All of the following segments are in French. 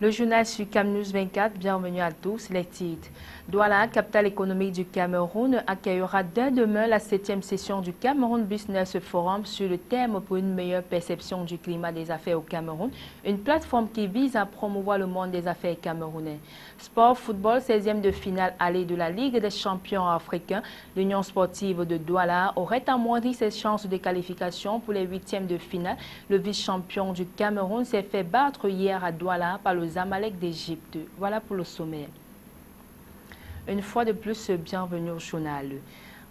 Le journal sur CamNews 24, bienvenue à tous, les titres. Douala, capitale économique du Cameroun, accueillera dès demain la 7e session du Cameroun Business Forum sur le thème pour une meilleure perception du climat des affaires au Cameroun, une plateforme qui vise à promouvoir le monde des affaires camerounais. Sport, football, 16e de finale allée de la Ligue des champions africains, l'Union sportive de Douala aurait amoindri ses chances de qualification pour les 8e de finale. Le vice-champion du Cameroun s'est fait battre hier à Douala par le Zamalek d'Égypte. Voilà pour le sommaire. Une fois de plus, bienvenue au journal.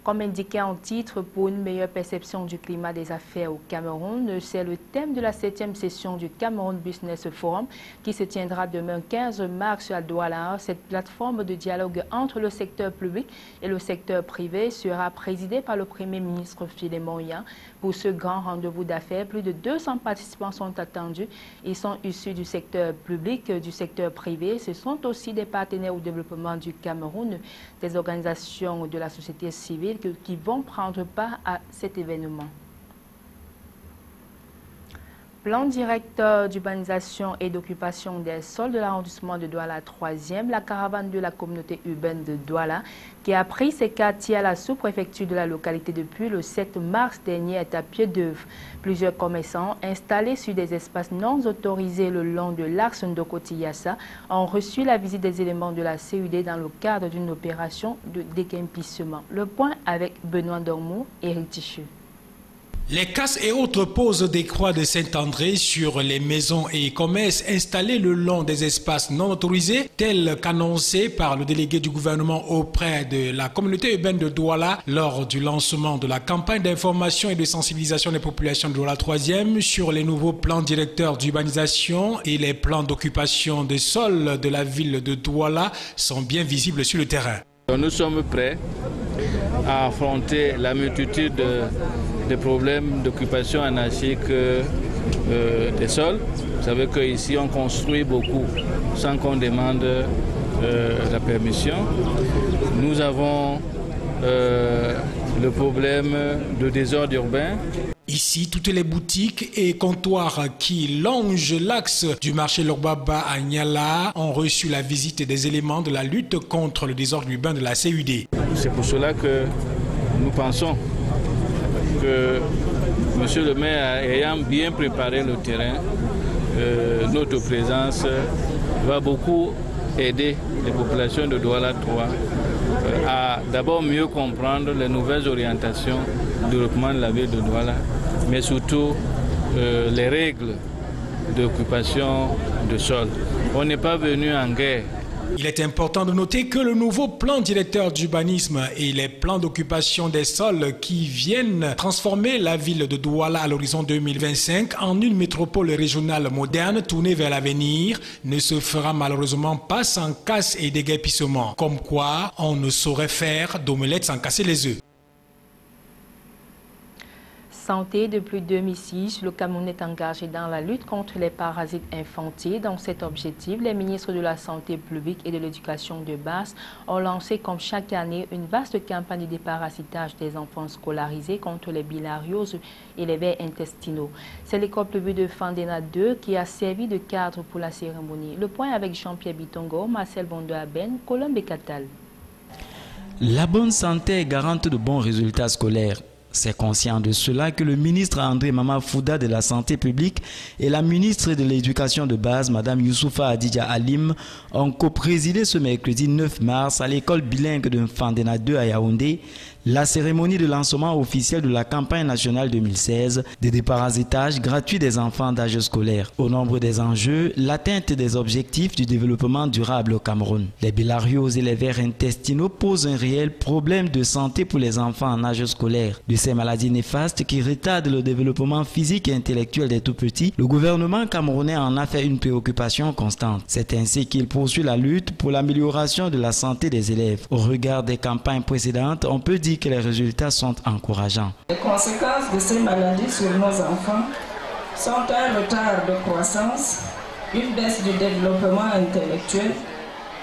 Comme indiqué en titre, pour une meilleure perception du climat des affaires au Cameroun, c'est le thème de la 7e session du Cameroun Business Forum qui se tiendra demain 15 mars à Douala. Cette plateforme de dialogue entre le secteur public et le secteur privé sera présidée par le Premier ministre Philémon Yan. Pour ce grand rendez-vous d'affaires, plus de 200 participants sont attendus. Ils sont issus du secteur public, du secteur privé. Ce sont aussi des partenaires au développement du Cameroun, des organisations de la société civile qui vont prendre part à cet événement. Plan directeur d'urbanisation et d'occupation des sols de l'arrondissement de Douala 3e, la caravane de la communauté urbaine de Douala, qui a pris ses quartiers à la sous-préfecture de la localité depuis le 7 mars dernier, est à pied d'œuvre. Plusieurs commerçants installés sur des espaces non autorisés le long de l'axe Ndoko-Tiyassa ont reçu la visite des éléments de la CUD dans le cadre d'une opération de déguerpissement. Le point avec Benoît Dormou et Eric Tichu. Les casses et autres poses des croix de Saint-André sur les maisons et commerces installés le long des espaces non autorisés, tels qu'annoncé par le délégué du gouvernement auprès de la communauté urbaine de Douala lors du lancement de la campagne d'information et de sensibilisation des populations de Douala 3e sur les nouveaux plans directeurs d'urbanisation et les plans d'occupation des sols de la ville de Douala sont bien visibles sur le terrain. Nous sommes prêts à affronter la multitude des problèmes d'occupation anarchique des sols. Vous savez qu'ici on construit beaucoup sans qu'on demande la permission. Nous avons le problème de désordre urbain. Ici, toutes les boutiques et comptoirs qui longent l'axe du marché Lorbaba à Niala ont reçu la visite des éléments de la lutte contre le désordre urbain de la CUD. C'est pour cela que nous pensons que M. le maire, ayant bien préparé le terrain, notre présence va beaucoup aider les populations de Douala 3 à d'abord mieux comprendre les nouvelles orientations du développement de la ville de Douala, mais surtout les règles d'occupation de sol. On n'est pas venu en guerre. Il est important de noter que le nouveau plan directeur d'urbanisme et les plans d'occupation des sols qui viennent transformer la ville de Douala à l'horizon 2025 en une métropole régionale moderne tournée vers l'avenir ne se fera malheureusement pas sans casse et déguerpissement. Comme quoi, on ne saurait faire d'omelette sans casser les œufs. Santé, depuis 2006, le Cameroun est engagé dans la lutte contre les parasites infantiles. Dans cet objectif, les ministres de la Santé publique et de l'Éducation de base ont lancé comme chaque année une vaste campagne de déparasitage des enfants scolarisés contre les bilharzioses et les vers intestinaux. C'est l'école publique de Fandena 2 qui a servi de cadre pour la cérémonie. Le point avec Jean-Pierre Bitongo, Marcel Bondo-Aben, Colombe et Catal. La bonne santé est garante de bons résultats scolaires. C'est conscient de cela que le ministre André Mama Fouda de la Santé publique et la ministre de l'Éducation de base, Mme Youssoufa Adidja Alim, ont co-présidé ce mercredi 9 mars à l'école bilingue de Fandena 2 à Yaoundé la cérémonie de lancement officiel de la campagne nationale 2016 de déparasitage gratuit des enfants d'âge scolaire. Au nombre des enjeux, l'atteinte des objectifs du développement durable au Cameroun. Les bilharzioses et les vers intestinaux posent un réel problème de santé pour les enfants en âge scolaire. De ces maladies néfastes qui retardent le développement physique et intellectuel des tout-petits, le gouvernement camerounais en a fait une préoccupation constante. C'est ainsi qu'il poursuit la lutte pour l'amélioration de la santé des élèves. Au regard des campagnes précédentes, on peut dire que les résultats sont encourageants. Les conséquences de ces maladies sur nos enfants sont un retard de croissance, une baisse du développement intellectuel,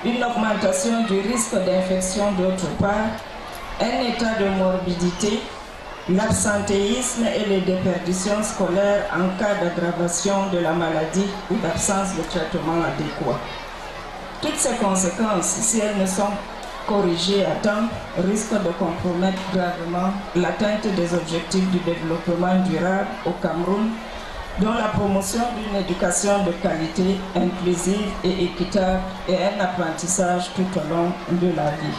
une augmentation du risque d'infection d'autre part, un état de morbidité, l'absentéisme et les déperditions scolaires en cas d'aggravation de la maladie ou d'absence de traitement adéquat. Toutes ces conséquences, si elles ne sont corrigées à temps, risquent de compromettre gravement l'atteinte des objectifs du développement durable au Cameroun, dont la promotion d'une éducation de qualité, inclusive et équitable et un apprentissage tout au long de la vie.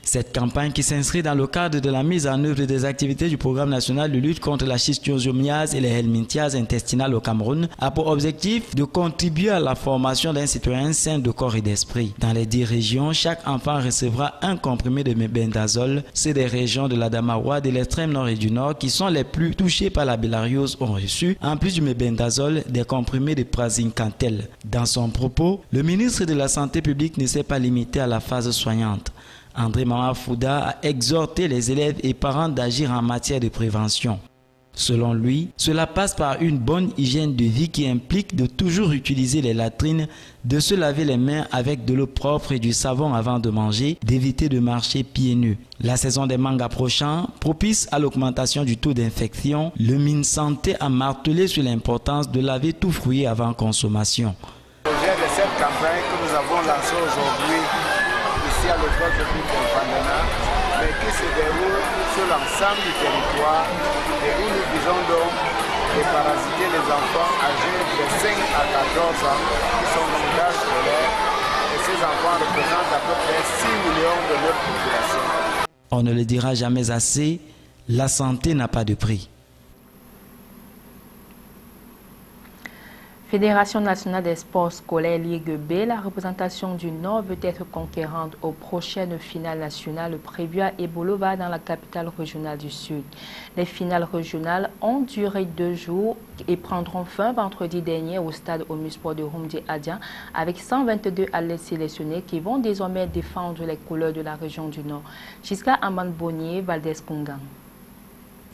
Cette campagne, qui s'inscrit dans le cadre de la mise en œuvre des activités du programme national de lutte contre la schistosomiase et les helminthiases intestinales au Cameroun, a pour objectif de contribuer à la formation d'un citoyen sain de corps et d'esprit. Dans les 10 régions, chaque enfant recevra un comprimé de mébendazole. C'est des régions de l'Adamawa, de l'extrême nord et du nord qui sont les plus touchées par la bilariose ont reçu, en plus du mébendazole, des comprimés de praziquantel. Dans son propos, le ministre de la Santé publique ne s'est pas limité à la phase soignante. André Mama Fouda a exhorté les élèves et parents d'agir en matière de prévention. Selon lui, cela passe par une bonne hygiène de vie qui implique de toujours utiliser les latrines, de se laver les mains avec de l'eau propre et du savon avant de manger, d'éviter de marcher pieds nus. La saison des mangues approchant, propice à l'augmentation du taux d'infection, le MinSanté a martelé sur l'importance de laver tout fruit avant consommation. Le projet de cette campagne que nous avons lancée aujourd'hui ici à l'école publique d'Infandena, mais qui se déroule sur l'ensemble du territoire et où nous visons donc de parasiter les enfants âgés de 5 à 14 ans qui sont dans l'âge scolaire, et ces enfants représentent à peu près 6 millions de notre population. On ne le dira jamais assez, la santé n'a pas de prix. Fédération nationale des sports scolaires Ligue B, la représentation du Nord veut être conquérante aux prochaines finales nationales prévues à Ebolova dans la capitale régionale du Sud. Les finales régionales ont duré 2 jours et prendront fin vendredi dernier au stade Omnisport de Rumdi-Adian avec 122 athlètes sélectionnés qui vont désormais défendre les couleurs de la région du Nord. Jusqu'à Aman Bonnier, Valdez-Kongang.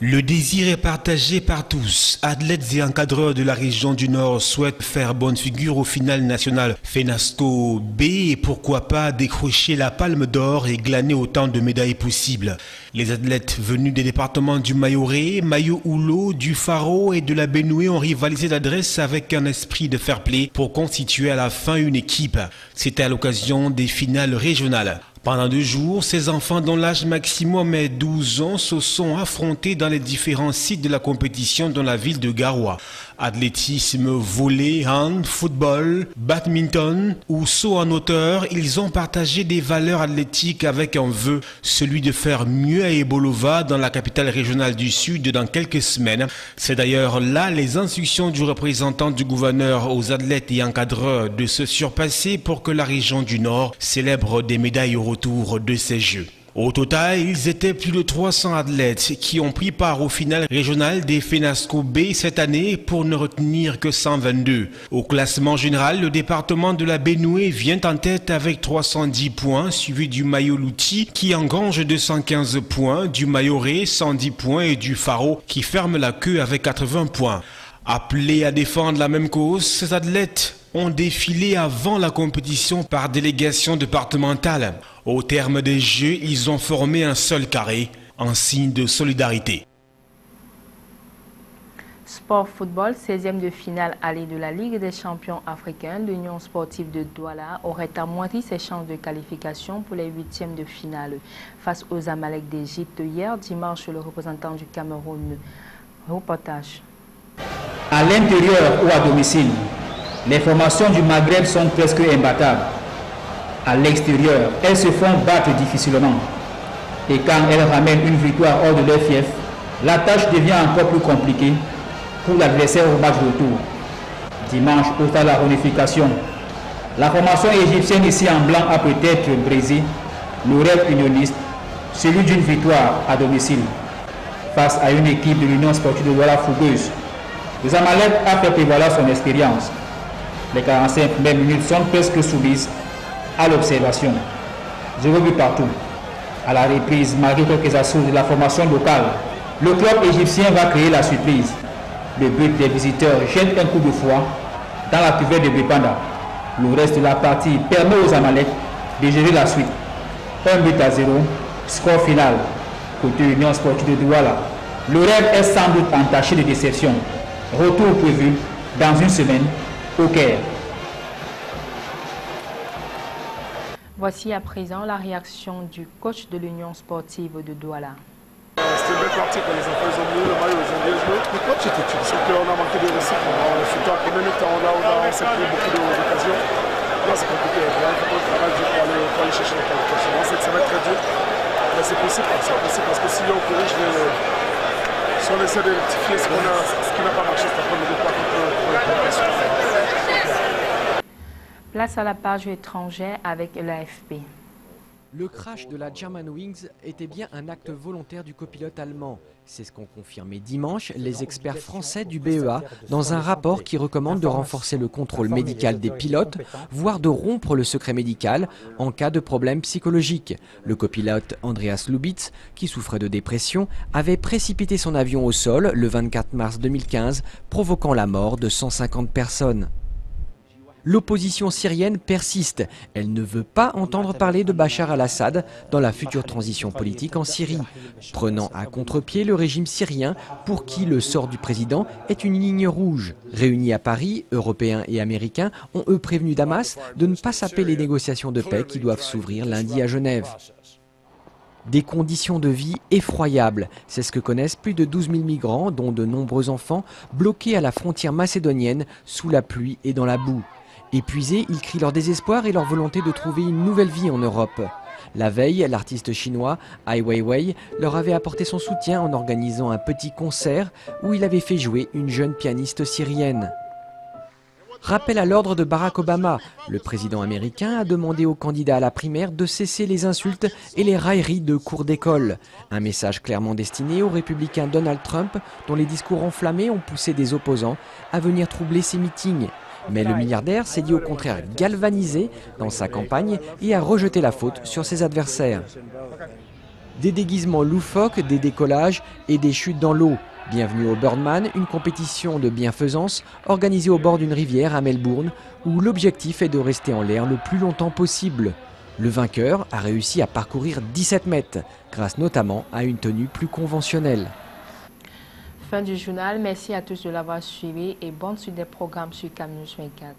Le désir est partagé par tous. Athlètes et encadreurs de la région du Nord souhaitent faire bonne figure au final national FENASCO B et pourquoi pas décrocher la palme d'or et glaner autant de médailles possibles. Les athlètes venus des départements du Mayoré, Mayo-Oulo, du Faro et de la Benoué ont rivalisé d'adresse avec un esprit de fair play pour constituer à la fin une équipe. C'était à l'occasion des finales régionales. Pendant 2 jours, ces enfants dont l'âge maximum est 12 ans se sont affrontés dans les différents sites de la compétition dans la ville de Garoua. Athlétisme, volley, hand, football, badminton ou saut en hauteur, ils ont partagé des valeurs athlétiques avec un vœu, celui de faire mieux à Ebolova dans la capitale régionale du Sud dans quelques semaines. C'est d'ailleurs là les instructions du représentant du gouverneur aux athlètes et encadreurs de se surpasser pour que la région du Nord célèbre des médailles au retour de ces Jeux. Au total, ils étaient plus de 300 athlètes qui ont pris part au final régional des FENASCO B cette année pour ne retenir que 122. Au classement général, le département de la Benoué vient en tête avec 310 points, suivi du Mayo-Louti qui engrange 215 points, du Mayoré 110 points et du Faro qui ferme la queue avec 80 points. Appelés à défendre la même cause, ces athlètes ont défilé avant la compétition par délégation départementale. Au terme des Jeux, ils ont formé un seul carré, en signe de solidarité. Sport football, 16e de finale allée de la Ligue des champions africains, l'Union sportive de Douala aurait amoindri ses chances de qualification pour les 8e de finale. Face aux Amalek d'Égypte hier dimanche, le représentant du Cameroun. Reportage. À l'intérieur ou à domicile, les formations du Maghreb sont presque imbattables. À l'extérieur, elles se font battre difficilement. Et quand elles ramènent une victoire hors de leur fief, la tâche devient encore plus compliquée pour l'adversaire au match retour. Dimanche, au stade de la réunification, la formation égyptienne ici en blanc a peut-être brisé le rêve unioniste, celui d'une victoire à domicile. Face à une équipe de l'Union sportive de Douala fougueuse, le Zamalek a fait prévaloir son expérience. Les 45 premières minutes sont presque soumises à l'observation. 0 but partout. À la reprise, malgré quelques assauts de la formation locale, le club égyptien va créer la surprise. Le but des visiteurs jette un coup de foi dans la cuvette de Bépanda. Le reste de la partie permet aux Amalek de gérer la suite. 1-0, score final. Côté Union Sportive de Douala, le rêve est sans doute entaché de déception. Retour prévu dans une semaine au Caire. Voici à présent la réaction du coach de l'Union Sportive de Douala. C'était une belle partie quand les enfants ont mis le maillot, ils ont bien joué. Le coach était tué. C'est qu'on a manqué de réussite. Surtout en première mi-temps, on s'est pris beaucoup d'occasions. Là, c'est compliqué. Il faut qu'on travaille dur pour aller chercher la qualification. Ça va être très dur. Mais c'est possible parce que si on corrige, si on essaie de rectifier ce qui n'a pas marché, c'est après le départ pour la qualification. Place à la page étrangère avec l'AFP. Le crash de la Germanwings était bien un acte volontaire du copilote allemand. C'est ce qu'ont confirmé dimanche les experts français du BEA dans un rapport qui recommande de renforcer le contrôle médical des pilotes, voire de rompre le secret médical en cas de problème psychologique. Le copilote Andreas Lubitz, qui souffrait de dépression, avait précipité son avion au sol le 24 mars 2015, provoquant la mort de 150 personnes. L'opposition syrienne persiste. Elle ne veut pas entendre parler de Bachar al-Assad dans la future transition politique en Syrie, prenant à contre-pied le régime syrien pour qui le sort du président est une ligne rouge. Réunis à Paris, Européens et Américains ont eux prévenu Damas de ne pas saper les négociations de paix qui doivent s'ouvrir lundi à Genève. Des conditions de vie effroyables, c'est ce que connaissent plus de 12 000 migrants, dont de nombreux enfants, bloqués à la frontière macédonienne sous la pluie et dans la boue. Épuisés, ils crient leur désespoir et leur volonté de trouver une nouvelle vie en Europe. La veille, l'artiste chinois Ai Weiwei leur avait apporté son soutien en organisant un petit concert où il avait fait jouer une jeune pianiste syrienne. Rappel à l'ordre de Barack Obama, le président américain a demandé aux candidats à la primaire de cesser les insultes et les railleries de cours d'école. Un message clairement destiné au républicain Donald Trump, dont les discours enflammés ont poussé des opposants à venir troubler ses meetings. Mais le milliardaire s'est dit au contraire galvanisé dans sa campagne et a rejeté la faute sur ses adversaires. Des déguisements loufoques, des décollages et des chutes dans l'eau. Bienvenue au Birdman, une compétition de bienfaisance organisée au bord d'une rivière à Melbourne où l'objectif est de rester en l'air le plus longtemps possible. Le vainqueur a réussi à parcourir 17 mètres, grâce notamment à une tenue plus conventionnelle. Fin du journal, merci à tous de l'avoir suivi et bonne suite des programmes sur CamNews 24.